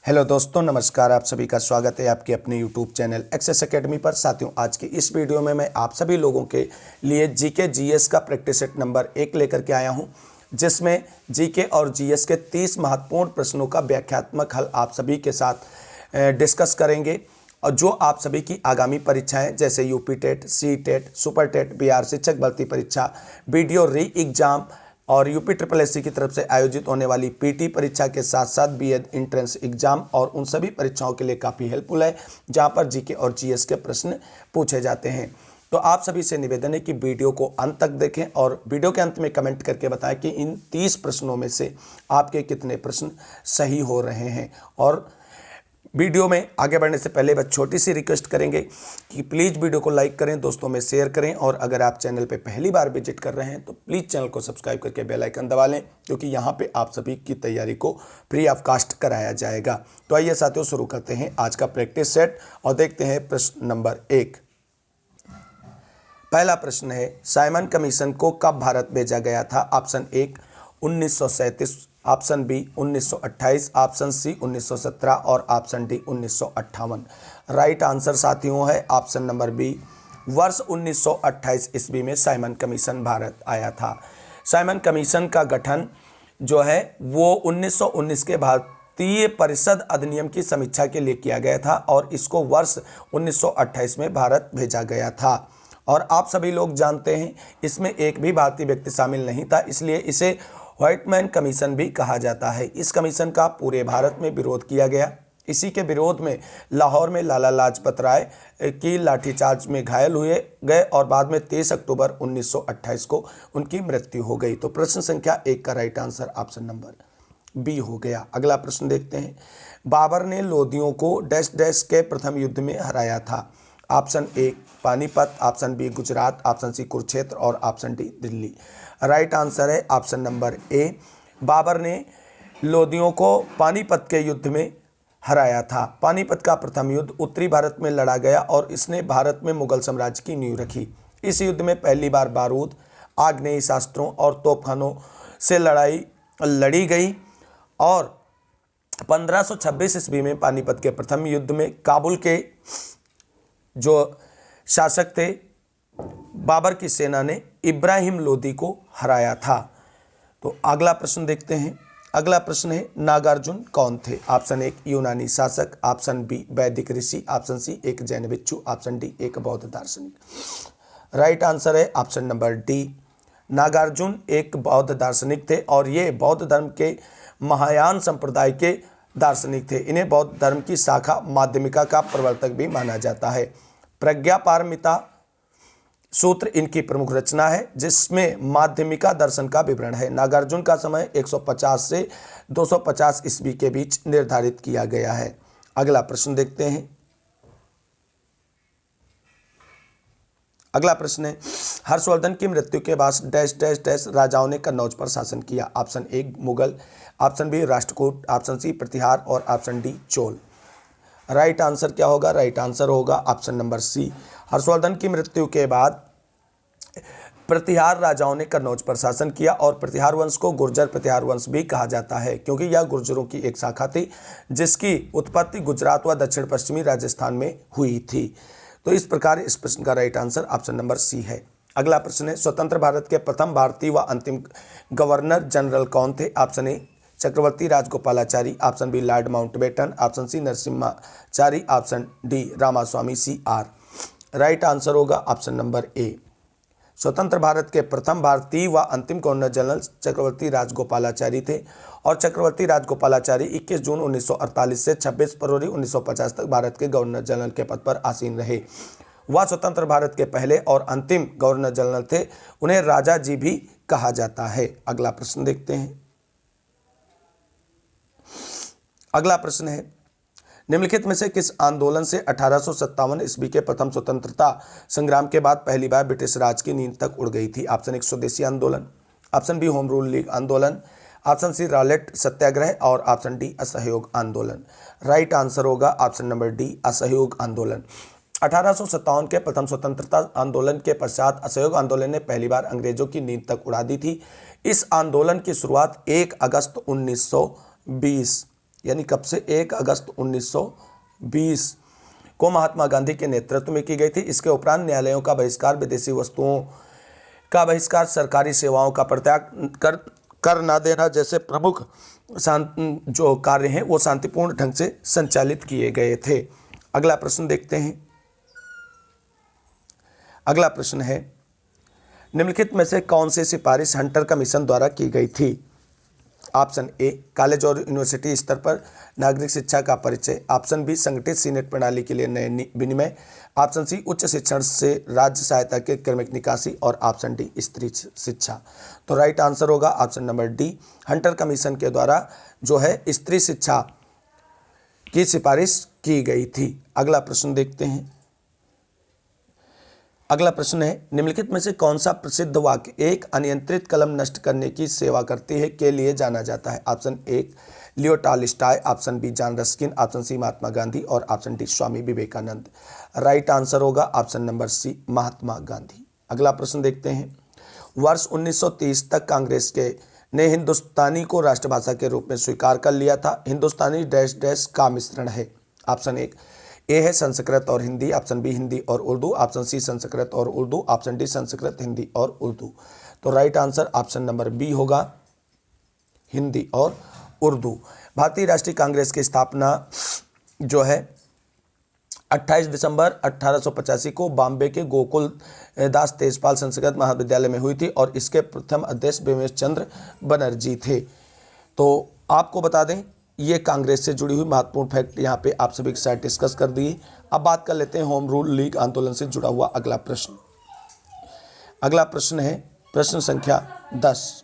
Hello दोस्तों, नमस्कार। आप सभी का स्वागत है आपके अपने यूट्यूब चैनल एक्सेस एकेडमी पर। साथियों, आज की इस वीडियो में मैं आप सभी लोगों के लिए जीके जीएस का प्रैक्टिस सेट नंबर 1 लेकर के आया हूं, जिसमें जीके और जीएस के 30 महत्वपूर्ण प्रश्नों का व्याख्यात्मक हल आप सभी के साथ डिस्कस करेंगे। और जो आप सभी की आगामी परीक्षाएं जैसे UP TET, C TET, super TET, Bihar शिक्षक भर्ती परीक्षा, वीडियो री एग्जाम और यूपी ट्रिपल एससी की तरफ से आयोजित होने वाली पीटी परीक्षा के साथ साथ बीएड एंट्रेंस एग्जाम और उन सभी परीक्षाओं के लिए काफ़ी हेल्पफुल है, जहां पर जीके और जीएस के प्रश्न पूछे जाते हैं। तो आप सभी से निवेदन है कि वीडियो को अंत तक देखें और वीडियो के अंत में कमेंट करके बताएं कि इन 30 प्रश्नों में से आपके कितने प्रश्न सही हो रहे हैं। और वीडियो में आगे बढ़ने से पहले बस छोटी सी रिक्वेस्ट करेंगे कि प्लीज़ वीडियो को लाइक करें, दोस्तों में शेयर करें, और अगर आप चैनल पे पहली बार विजिट कर रहे हैं तो प्लीज़ चैनल को सब्सक्राइब करके बेल आइकन दबा लें, क्योंकि यहाँ पे आप सभी की तैयारी को फ्री ऑफ कास्ट कराया जाएगा। तो आइए साथियों, शुरू करते हैं आज का प्रैक्टिस सेट और देखते हैं प्रश्न नंबर 1। पहला प्रश्न है, साइमन कमीशन को कब भारत भेजा गया था? Option 1 1937, option B 1928, option C 1917 और ऑप्शन डी 1958। राइट आंसर साथियों है ऑप्शन नंबर बी, वर्ष 1928 ईस्वी में साइमन कमीशन भारत आया था। साइमन कमीशन का गठन जो है वो 1919 के भारतीय परिषद अधिनियम की समीक्षा के लिए किया गया था और इसको वर्ष 1928 में भारत भेजा गया था। और आप सभी लोग जानते हैं इसमें एक भी भारतीय व्यक्ति शामिल नहीं था, इसलिए इसे व्हाइटमैन कमीशन भी कहा जाता है। इस कमीशन का पूरे भारत में विरोध किया गया। इसी के विरोध में लाहौर में लाला लाजपत राय की लाठीचार्ज में घायल हुए गए और बाद में 23 अक्टूबर 1928 को उनकी मृत्यु हो गई। तो प्रश्न संख्या 1 का right answer option number B हो गया। अगला प्रश्न देखते हैं, बाबर ने लोदियों को डैश डैश के प्रथम युद्ध में हराया था? Option 1 Panipat, option B Gujarat, option C Kurukshetra और option D Delhi. Right answer है ऑप्शन नंबर ए, बाबर ने लोदियों को पानीपत के युद्ध में हराया था। पानीपत का प्रथम युद्ध उत्तरी भारत में लड़ा गया और इसने भारत में मुगल साम्राज्य की नींव रखी। इस युद्ध में पहली बार बारूद, आग्नेय शास्त्रों और तोपखानों से लड़ाई लड़ी गई और 1526 ईस्वी में पानीपत के प्रथम युद्ध में काबुल के जो शासक थे बाबर की सेना ने इब्राहिम लोदी को हराया था। तो अगला प्रश्न देखते हैं। अगला प्रश्न है, नागार्जुन कौन थे? ऑप्शन 1 यूनानी शासक, ऑप्शन बी वैदिक ऋषि, ऑप्शन सी एक जैन भिक्षु, ऑप्शन डी एक बौद्ध दार्शनिक। राइट आंसर है ऑप्शन नंबर डी, नागार्जुन एक बौद्ध दार्शनिक थे और ये बौद्ध धर्म के महायान संप्रदाय के दार्शनिक थे। इन्हें बौद्ध धर्म की शाखा माध्यमिका का प्रवर्तक भी माना जाता है। प्रज्ञापारमिता सूत्र इनकी प्रमुख रचना है, जिसमें माध्यमिका दर्शन का विवरण है। नागार्जुन का समय 150 से 250 ईस्वी के बीच निर्धारित किया गया है। अगला प्रश्न देखते हैं। अगला प्रश्न है, हर्षवर्धन की मृत्यु के बाद डैश डैश डैश राजाओं ने कन्नौज पर शासन किया? Option 1 Mughal, option B Rashtrakuta, option C Pratihara और option D Chola. Right answer क्या होगा? राइट आंसर होगा ऑप्शन नंबर सी, हर्षवर्धन की मृत्यु के बाद प्रतिहार राजाओं ने कन्नौज पर शासन किया और प्रतिहार वंश को गुर्जर प्रतिहार वंश भी कहा जाता है, क्योंकि यह गुर्जरों की एक शाखा थी जिसकी उत्पत्ति गुजरात व दक्षिण पश्चिमी राजस्थान में हुई थी। तो इस प्रकार इस प्रश्न का right answer option number C है। अगला प्रश्न है, स्वतंत्र भारत के प्रथम भारतीय व अंतिम गवर्नर जनरल कौन थे? Option A Chakravarti Rajagopalachari, option B Lord Mountbatten, option C Narasimhachari, option D Ramaswamy C R. Right answer होगा ऑप्शन नंबर ए, स्वतंत्र भारत के प्रथम भारतीय व अंतिम गवर्नर जनरल चक्रवर्ती राजगोपालाचारी थे और चक्रवर्ती राजगोपालाचारी 21 जून 1948 से 26 फरवरी 1950 तक भारत के गवर्नर जनरल के पद पर आसीन रहे। वह स्वतंत्र भारत के पहले और अंतिम गवर्नर जनरल थे। उन्हें राजा जी भी कहा जाता है। अगला प्रश्न देखते हैं। अगला प्रश्न है, निम्नलिखित में से किस आंदोलन से 1857 ईस्वी के प्रथम स्वतंत्रता संग्राम के बाद पहली बार ब्रिटिश राज की नींद तक उड़ गई थी? ऑप्शन 1 स्वदेशी आंदोलन, option B home rule league आंदोलन, ऑप्शन सी रॉलेट सत्याग्रह और ऑप्शन डी असहयोग आंदोलन। राइट आंसर होगा ऑप्शन नंबर डी असहयोग आंदोलन। 1857 के प्रथम स्वतंत्रता आंदोलन के पश्चात असहयोग आंदोलन ने पहली बार अंग्रेजों की नींद तक उड़ा दी थी। इस आंदोलन की शुरुआत 1 अगस्त 1920 यानी कब से, 1 अगस्त 1920 को महात्मा गांधी के नेतृत्व में की गई थी। इसके उपरांत न्यायालयों का बहिष्कार, विदेशी वस्तुओं का बहिष्कार, सरकारी सेवाओं का परित्याग कर ना देना जैसे प्रमुख जो कार्य हैं वो शांतिपूर्ण ढंग से संचालित किए गए थे। अगला प्रश्न देखते हैं। अगला प्रश्न है, निम्नलिखित में से कौन सी सिफारिश हंटर कमीशन द्वारा की गई थी? ऑप्शन ए, कॉलेज और यूनिवर्सिटी स्तर पर नागरिक शिक्षा का परिचय। ऑप्शन बी, संगठित सीनेट प्रणाली के लिए नए विनिमय। ऑप्शन सी, उच्च शिक्षण से राज्य सहायता के क्रमिक निकासी। और ऑप्शन डी, स्त्री शिक्षा। तो राइट आंसर होगा option number D, Hunter commission के द्वारा जो है स्त्री शिक्षा की सिफारिश की गई थी। अगला प्रश्न देखते हैं। अगला प्रश्न है, निम्नलिखित में से कौन सा प्रसिद्ध वाक्य एक अनियंत्रित कलम नष्ट करने की सेवा करती है के लिए जाना जाता है? ऑप्शन एक, Leo Tolstoy. Option B, John Ruskin. Option C, Mahatma Gandhi. और option D, Swami Vivekananda. Right answer होगा option number C, Mahatma Gandhi. अगला प्रश्न देखते हैं। वर्ष 1930 तक कांग्रेस ने हिंदुस्तानी को राष्ट्रभाषा के रूप में स्वीकार कर लिया था। हिंदुस्तानी डैश डैश का मिश्रण है। ऑप्शन एक, ए है संस्कृत और हिंदी। ऑप्शन बी, हिंदी और उर्दू। ऑप्शन सी, संस्कृत और उर्दू। ऑप्शन डी, संस्कृत, हिंदी और उर्दू। तो right answer option number B होगा, हिंदी और उर्दू। भारतीय राष्ट्रीय कांग्रेस की स्थापना जो है 28 दिसंबर 1885 को बॉम्बे के गोकुल दास तेजपाल संस्कृत महाविद्यालय में हुई थी और इसके प्रथम अध्यक्ष बिमलेश चंद्र बनर्जी थे। तो आपको बता दें, ये कांग्रेस से जुड़ी हुई महत्वपूर्ण फैक्ट यहाँ पे आप सभी के साथ डिस्कस कर दिए। अब बात कर लेते हैं होम रूल लीग आंदोलन से जुड़ा हुआ अगला प्रश्न। अगला प्रश्न है प्रश्न संख्या 10।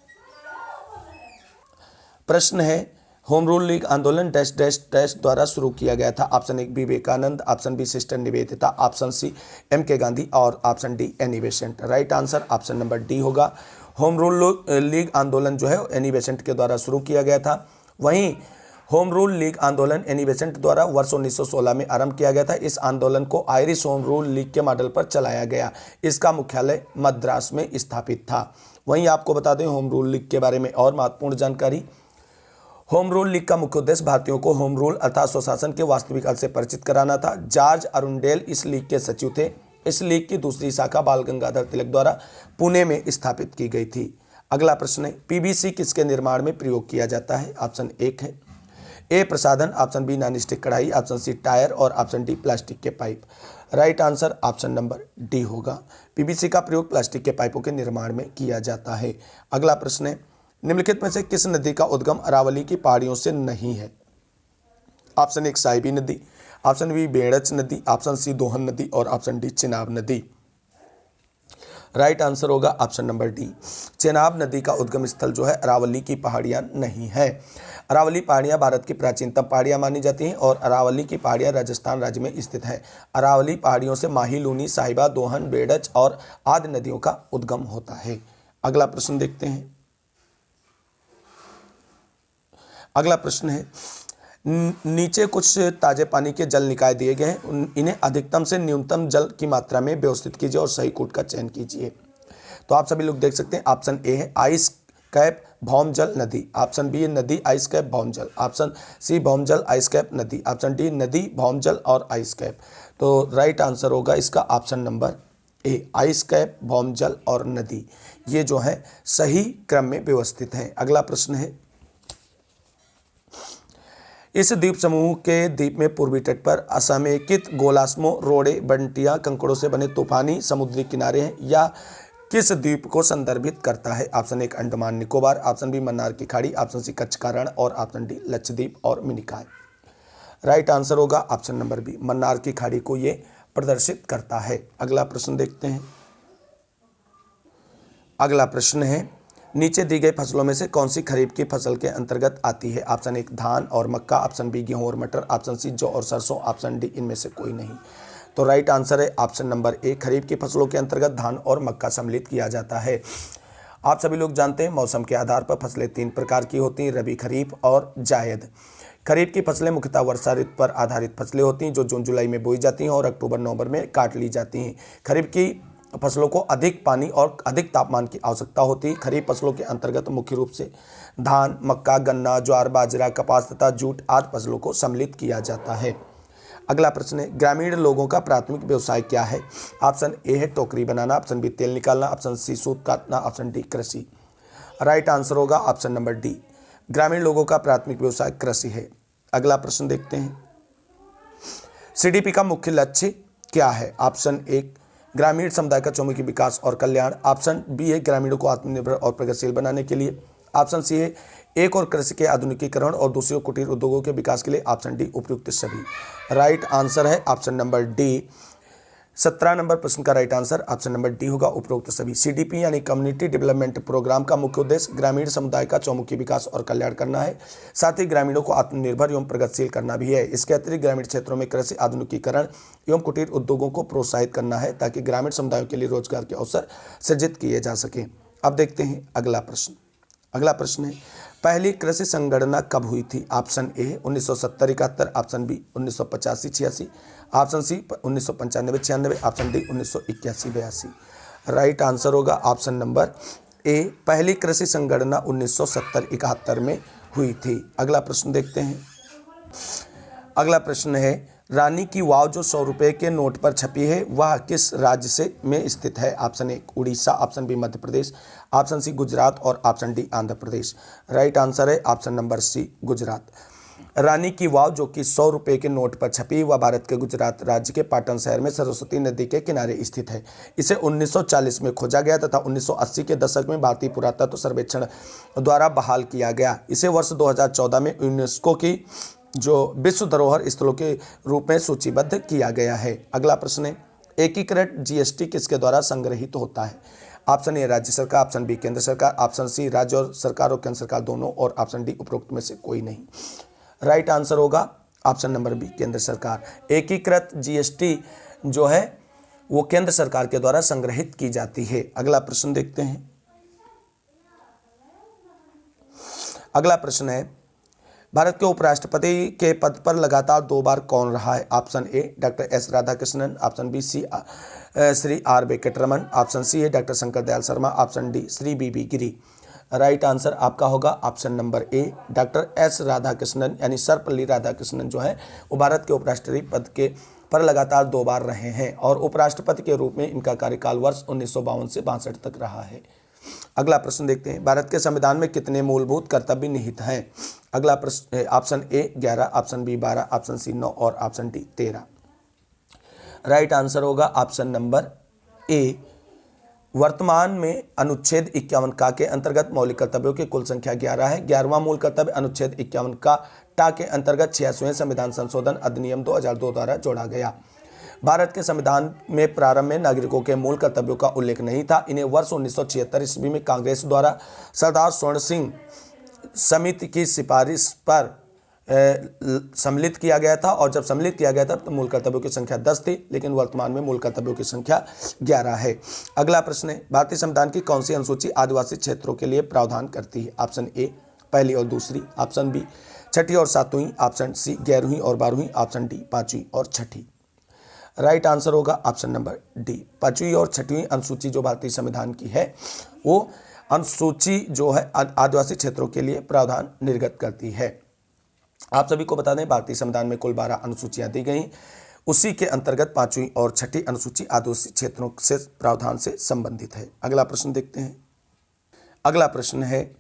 प्रश्न है, होम रूल लीग आंदोलन डैश डैश डैश द्वारा शुरू किया गया था? ऑप्शन एक, Vivekananda. Option B, sister Nivedita. Option C, M.K. Gandhi. और option D, Annie Besant. Right answer option number D होगा। होम रूल लीग आंदोलन जो है एनी बेसेंट के द्वारा शुरू किया गया था। वहीं होम रूल लीग आंदोलन एनी बेसेंट द्वारा वर्ष 1916 में आरंभ किया गया था। इस आंदोलन को आयरिश होम रूल लीग के मॉडल पर चलाया गया। इसका मुख्यालय मद्रास में स्थापित था। वहीं आपको बता दें होम रूल लीग के बारे में और महत्वपूर्ण जानकारी। होम रूल लीग का मुख्य उद्देश्य भारतीयों को होम रूल अर्थात स्वशासन के वास्तविक अर्थ से परिचित कराना था। जॉर्ज अरुंडेल इस लीग के सचिव थे। इस लीग की दूसरी शाखा बाल गंगाधर तिलक द्वारा पुणे में स्थापित की गई थी। अगला प्रश्न है, पीवीसी किसके निर्माण में प्रयोग किया जाता है? ऑप्शन एक है ए, प्रसाधन। Option B, non stick kadhai. Option C, tyre. और ऑप्शन डी, प्लास्टिक के pipe. Right answer option number D होगा। पीवीसी का प्रयोग प्लास्टिक के पाइपों के निर्माण में किया जाता है। अगला प्रश्न है, निम्नलिखित में से किस नदी का उद्गम अरावली की पहाड़ियों से नहीं है? ऑप्शन एक, साहिबी नदी। ऑप्शन बी, बेड़च नदी। ऑप्शन सी, दोहन नदी। और ऑप्शन डी, चिनाब नदी। राइट आंसर होगा ऑप्शन नंबर डी, चेनाब नदी का उद्गम स्थल जो है अरावली की पहाड़ियां नहीं है। अरावली पहाड़ियां भारत की प्राचीनतम पहाड़ियां मानी जाती हैं और अरावली की पहाड़ियां राजस्थान राज्य में स्थित है। अरावली पहाड़ियों से माही, लूनी, साहिबा, दोहन, बेड़च और आदि नदियों का उद्गम होता है। अगला प्रश्न देखते हैं। अगला प्रश्न है, नीचे कुछ ताजे पानी के जल निकाय दिए गए हैं, इन्हें अधिकतम से न्यूनतम जल की मात्रा में व्यवस्थित कीजिए और सही कूट का चयन कीजिए। तो आप सभी लोग देख सकते हैं, ऑप्शन ए है आइस कैप भौमजल नदी। ऑप्शन बी नदी आइस कैप भौमजल। ऑप्शन सी भौमजल आइस कैप नदी। ऑप्शन डी नदी भौमजल और आइस कैप। तो राइट आंसर होगा इसका option number A, ice cap भौमजल और नदी। ये जो है सही क्रम में व्यवस्थित है। अगला प्रश्न है, इस द्वीप समूह के द्वीप में पूर्वी तट पर असमेकित गोलास्मो, रोड़े, बंटियां, कंकड़ों से बने तूफानी समुद्री किनारे हैं। या किस द्वीप को संदर्भित करता है? ऑप्शन एक, अंडमान निकोबार। ऑप्शन बी, मन्नार की खाड़ी। ऑप्शन सी, कच्छ का रण। और ऑप्शन डी, लक्षद्वीप और मिनिकॉय। राइट आंसर होगा ऑप्शन नंबर बी, मन्नार की खाड़ी को ये प्रदर्शित करता है। अगला प्रश्न देखते हैं। अगला प्रश्न है, नीचे दी गई फसलों में से कौन सी खरीफ की फसल के अंतर्गत आती है? ऑप्शन एक, धान और मक्का। ऑप्शन बी, गेहूं और मटर। ऑप्शन सी, जौ और सरसों। ऑप्शन डी, इनमें से कोई नहीं। तो राइट आंसर है ऑप्शन नंबर ए, खरीफ की फसलों के अंतर्गत धान और मक्का सम्मिलित किया जाता है। आप सभी लोग जानते हैं मौसम के आधार पर फसलें 3 प्रकार की होती हैं, रबी, खरीफ और जायद। खरीफ की फसलें मुख्यतः वर्षा ऋतु पर आधारित फसलें होती हैं जो जून जुलाई में बोई जाती हैं और अक्टूबर नवंबर में काट ली जाती हैं। खरीफ की फसलों को अधिक पानी और अधिक तापमान की आवश्यकता होती है। खरीफ फसलों के अंतर्गत मुख्य रूप से धान, मक्का, गन्ना, ज्वार, बाजरा, कपास तथा जूट आदि फसलों को सम्मिलित किया जाता है। अगला प्रश्न है, ग्रामीण लोगों का प्राथमिक व्यवसाय क्या है? ऑप्शन ए है टोकरी बनाना, ऑप्शन बी तेल निकालना, ऑप्शन सी सूत काटना, ऑप्शन डी कृषि। राइट आंसर होगा ऑप्शन नंबर डी, ग्रामीण लोगों का प्राथमिक व्यवसाय कृषि है। अगला प्रश्न देखते हैं, सीडीपी का मुख्य लक्ष्य क्या है? ऑप्शन एक, ग्रामीण समुदाय का चौमुखी विकास और कल्याण, ऑप्शन बी है ग्रामीणों को आत्मनिर्भर और प्रगतिशील बनाने के लिए, ऑप्शन सी है एक और कृषि के आधुनिकीकरण और दूसरे कुटीर उद्योगों के विकास के लिए, ऑप्शन डी उपयुक्त सभी। राइट आंसर है ऑप्शन नंबर डी। 17 नंबर प्रश्न का right answer option number D होगा, उपरोक्त सभी। सीडीपी यानी कम्युनिटी डेवलपमेंट प्रोग्राम का मुख्य उद्देश्य ग्रामीण समुदाय का चौमुखी विकास और कल्याण करना है, साथ ही ग्रामीणों को आत्मनिर्भर एवं प्रगतिशील करना भी है। इसके अतिरिक्त ग्रामीण क्षेत्रों में कृषि आधुनिकीकरण एवं कुटीर उद्योगों को प्रोत्साहित करना है ताकि ग्रामीण समुदायों के लिए रोजगार के अवसर सृजित किए जा सके। अब देखते हैं अगला प्रश्न। अगला प्रश्न है, पहली कृषि संगणना कब हुई थी? Option A 1970-71, option B 1985-86, option C 1995-96, option D 1981-82। Right answer होगा ऑप्शन नंबर ए, पहली कृषि संगणना 1970-71 में हुई थी। अगला प्रश्न देखते हैं। अगला प्रश्न है, रानी की वाव जो 100 रुपये के नोट पर छपी है वह किस राज्य से में स्थित है? Option A Orissa, option B Madhya Pradesh, option C Gujarat और option D Andhra Pradesh. Right answer है option number C Gujarat. Rani ki Vav जो कि 100 रुपये के नोट पर छपी वह भारत के गुजरात राज्य के पाटन शहर में सरस्वती नदी के किनारे स्थित है। इसे 1940 में खोजा गया तथा 1980 के दशक में भारतीय पुरातत्व सर्वेक्षण द्वारा बहाल किया गया। इसे वर्ष 2014 में यूनेस्को की जो विश्व धरोहर स्थलों के रूप में सूचीबद्ध किया गया है। अगला प्रश्न है, एकीकृत जीएसटी किसके द्वारा संग्रहित होता है? ऑप्शन ए राज्य सरकार, ऑप्शन बी केंद्र सरकार, ऑप्शन सी राज्य और सरकार और केंद्र सरकार दोनों, और ऑप्शन डी उपरोक्त में से कोई नहीं। राइट आंसर होगा ऑप्शन नंबर बी केंद्र सरकार। एकीकृत जीएसटी जो है वो केंद्र सरकार के द्वारा संग्रहित की जाती है। अगला प्रश्न देखते हैं। अगला प्रश्न है, भारत के उपराष्ट्रपति के पद पर लगातार 2 बार कौन रहा है? Option A doctor S Radhakrishnan, option B Shri R Venkataraman, option C है doctor Shankar Dayal Sharma, option D Shri B Giri. Right answer आपका होगा option number A, doctor S Radhakrishnan यानी सर्वपल्ली राधाकृष्णन जो है वो भारत के उपराष्ट्रपति पद के पर लगातार 2 बार रहे हैं और उपराष्ट्रपति के रूप में इनका कार्यकाल वर्ष 1952 से 62 तक रहा है। अगला प्रश्न देखते हैं, भारत के संविधान में कितने मूलभूत कर्तव्य निहित हैं? अगला प्रश्न है option A 11, option B 12, option C 9 और ऑप्शन डी 13। राइट आंसर होगा ऑप्शन नंबर ए। वर्तमान में अनुच्छेद 51 का के अंतर्गत मौलिक कर्तव्यों की कुल संख्या 11 है। 11वां मूल कर्तव्य अनुच्छेद 51 का टा के अंतर्गत 86वें संविधान संशोधन अधिनियम 2002 द्वारा जोड़ा गया। भारत के संविधान में प्रारंभ में नागरिकों के मूल कर्तव्यों का उल्लेख नहीं था। इन्हें वर्ष 1976 ईस्वी में कांग्रेस द्वारा सरदार स्वर्ण सिंह समिति की सिफारिश पर सम्मिलित किया गया था और जब सम्मिलित किया गया था तो मूल कर्तव्यों की संख्या 10 थी, लेकिन वर्तमान में मूल कर्तव्यों की संख्या 11 है। अगला प्रश्न है, भारतीय संविधान की कौन सी अनुसूची आदिवासी क्षेत्रों के लिए प्रावधान करती है? ऑप्शन ए पहली और दूसरी, ऑप्शन बी छठी और सातवीं, ऑप्शन सी 11वीं और 12वीं, ऑप्शन डी 5वीं और छठी। राइट आंसर होगा ऑप्शन नंबर डी, 5वीं और 6वीं अनुसूची जो भारतीय संविधान की है वो अनुसूची जो है आदिवासी क्षेत्रों के लिए प्रावधान निर्गत करती है। आप सभी को बता दें भारतीय संविधान में कुल 12 अनुसूचियां दी गई, उसी के अंतर्गत 5वीं और 6ठी अनुसूची आदिवासी क्षेत्रों से प्रावधान से संबंधित है। अगला प्रश्न देखते हैं। अगला प्रश्न है,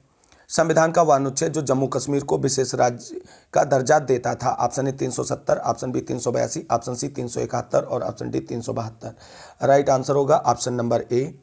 संविधान का वह अनुच्छेद जो जम्मू कश्मीर को विशेष राज्य का दर्जा देता था? Option A 370, option B 382, option C 371 और ऑप्शन डी 372। राइट आंसर होगा ऑप्शन नंबर ए।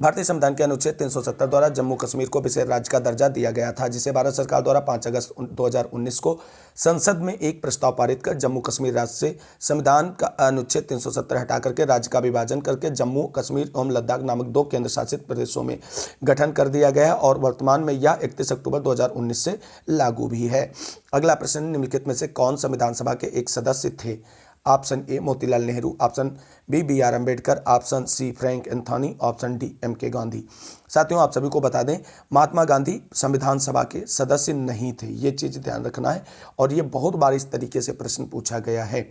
भारतीय संविधान के अनुच्छेद 370 द्वारा जम्मू कश्मीर को विशेष राज्य का दर्जा दिया गया था, जिसे भारत सरकार द्वारा 5 अगस्त 2019 को संसद में एक प्रस्ताव पारित कर जम्मू कश्मीर राज्य से संविधान का अनुच्छेद 370 हटा करके राज्य का विभाजन करके जम्मू कश्मीर एवं लद्दाख नामक 2 केंद्र शासित प्रदेशों में गठन कर दिया गया और वर्तमान में यह 31 अक्टूबर 2019 से लागू भी है। अगला प्रश्न, निम्नलिखित में से कौन संविधान सभा के एक सदस्य थे? Option A Motilal Nehru, option B B R Ambedkar, option C Frank Anthony, option D M K Gandhi. साथियों आप सभी को बता दें महात्मा गांधी संविधान सभा के सदस्य नहीं थे, ये चीज़ ध्यान रखना है और ये बहुत बार इस तरीके से प्रश्न पूछा गया है।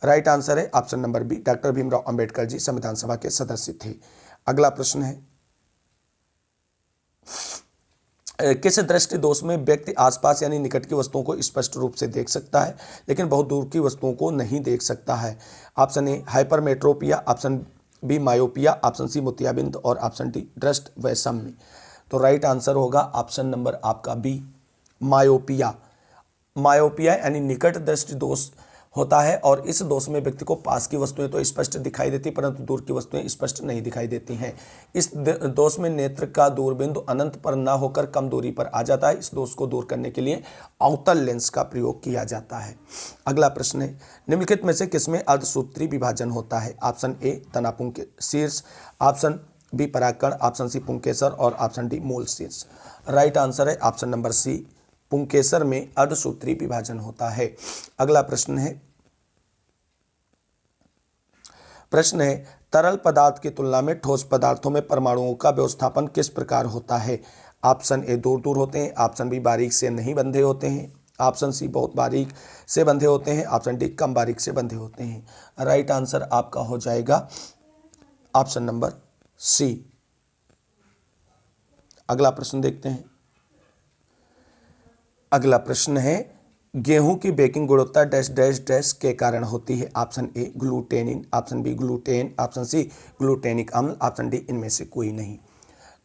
राइट आंसर है option number B, doctor Bhimrao Ambedkar ji संविधान सभा के सदस्य थे। अगला प्रश्न है, किस दृष्टि दोष में व्यक्ति आसपास यानी निकट की वस्तुओं को स्पष्ट रूप से देख सकता है लेकिन बहुत दूर की वस्तुओं को नहीं देख सकता है? Option A hypermetropia, option B myopia, option C मोतियाबिंद और ऑप्शन डी दृष्ट वैषम्य। तो राइट आंसर होगा ऑप्शन नंबर आपका बी, मायोपिया। मायोपिया यानी निकट दृष्टि दोष होता है और इस दोष में व्यक्ति को पास की वस्तुएं तो स्पष्ट दिखाई देती परंतु दूर की वस्तुएं स्पष्ट नहीं दिखाई देती हैं। इस दोष में नेत्र का दूरबिंदु अनंत पर न होकर कम दूरी पर आ जाता है। इस दोष को दूर करने के लिए अवतल लेंस का प्रयोग किया जाता है। अगला प्रश्न है, निम्नलिखित में से किसमें अर्धसूत्री विभाजन होता है? ऑप्शन ए तनापुंग शीर्ष, ऑप्शन बी परागकण, ऑप्शन सी पुंकेसर और ऑप्शन डी मूल शीर्ष। राइट आंसर है ऑप्शन नंबर सी, पुंकेसर में अर्धसूत्री विभाजन होता है। अगला प्रश्न है, तरल पदार्थ की तुलना में ठोस पदार्थों में परमाणुओं का व्यवस्थापन किस प्रकार होता है? ऑप्शन ए दूर दूर होते हैं, ऑप्शन बी बारीक से नहीं बंधे होते हैं, ऑप्शन सी बहुत बारीक से बंधे होते हैं, ऑप्शन डी कम बारीक से बंधे होते हैं। राइट आंसर आपका हो जाएगा ऑप्शन नंबर सी। अगला प्रश्न देखते हैं। अगला प्रश्न है, गेहूं की बेकिंग गुणवत्ता डैश डैश डैश के कारण होती है? Option A glutenin, option B gluten, option C glutenic अम्ल, ऑप्शन डी इनमें से कोई नहीं।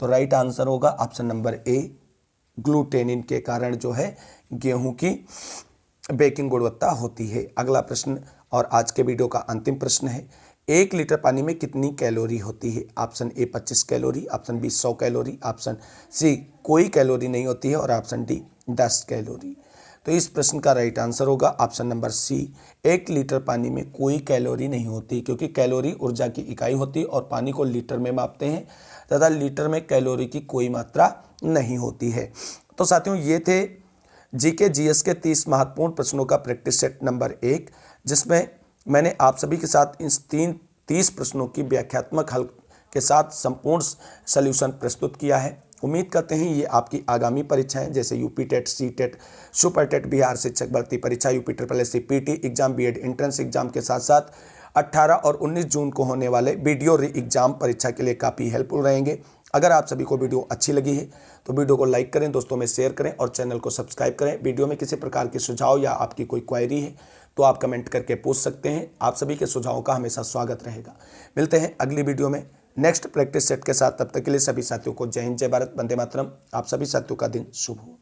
तो राइट आंसर होगा ऑप्शन नंबर ए, ग्लूटेनिन के कारण जो है गेहूं की बेकिंग गुणवत्ता होती है। अगला प्रश्न और आज के वीडियो का अंतिम प्रश्न है, 1 लीटर पानी में कितनी कैलोरी होती है? Option A 25 calorie, option B 100 calorie, option C कोई कैलोरी नहीं होती है और ऑप्शन डी 10 कैलोरी। तो इस प्रश्न का राइट आंसर होगा ऑप्शन नंबर सी, 1 लीटर पानी में कोई कैलोरी नहीं होती, क्योंकि कैलोरी ऊर्जा की इकाई होती है और पानी को लीटर में मापते हैं तथा लीटर में कैलोरी की कोई मात्रा नहीं होती है। तो साथियों, ये थे जीके जीएस के 30 महत्वपूर्ण प्रश्नों का प्रैक्टिस सेट नंबर 1, जिसमें मैंने आप सभी के साथ इन 30 प्रश्नों की व्याख्यात्मक हल के साथ संपूर्ण सॉल्यूशन प्रस्तुत किया है। उम्मीद करते हैं ये आपकी आगामी परीक्षाएं जैसे UP TET, C TET, super TET, Bihar शिक्षक भर्ती परीक्षा, UP SSC PT exam, BEd entrance exam के साथ साथ 18 और 19 जून को होने वाले वीडियो री एग्जाम परीक्षा के लिए काफ़ी हेल्पफुल रहेंगे। अगर आप सभी को वीडियो अच्छी लगी है तो वीडियो को लाइक करें, दोस्तों में शेयर करें और चैनल को सब्सक्राइब करें। वीडियो में किसी प्रकार के सुझाव या आपकी कोई क्वेरी है तो आप कमेंट करके पूछ सकते हैं। आप सभी के सुझावों का हमेशा स्वागत रहेगा। मिलते हैं अगली वीडियो में नेक्स्ट प्रैक्टिस सेट के साथ। तब तक के लिए सभी साथियों को जय हिंद, जय भारत, वंदे मातरम। आप सभी साथियों का दिन शुभ हो।